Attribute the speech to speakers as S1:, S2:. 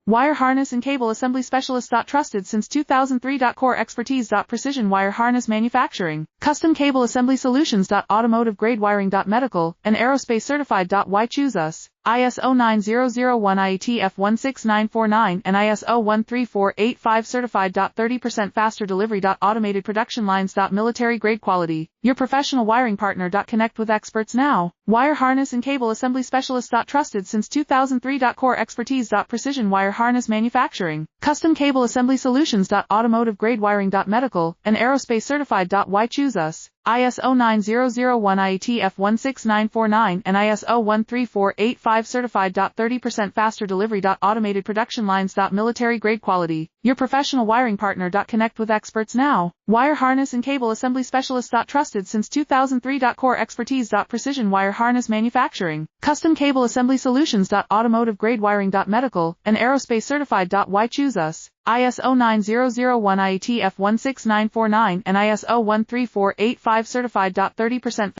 S1: Wire harness and cable assembly specialist. Trusted since 2003. Core expertise. Precision wire harness manufacturing. Custom cable assembly solutions. Automotive grade wiring. Medical and aerospace certified. Why choose us? ISO 9001 IATF 16949 and ISO 13485 certified. 30% faster delivery. Automated production lines. Military grade quality. Your professional wiring partner. Connect with experts now. Wire harness and cable assembly specialist. Trusted since 2003. Core expertise. Precision wire harness manufacturing. Custom cable assembly solutions. Automotive grade wiring. Medical and aerospace certified. Why choose us? ISO 9001 IATF 16949 and ISO 13485 certified. 30% faster delivery. Automated production lines. Military grade quality. Your professional wiring partner. Connect with experts now. Wire harness and cable assembly specialist. Trusted since 2003. Core expertise. Precision wire harness manufacturing. Custom cable assembly solutions. Automotive grade wiring. Medical and aerospace certified. Why choose us? ISO 9001 IATF 16949 and ISO 13485 certified. 30%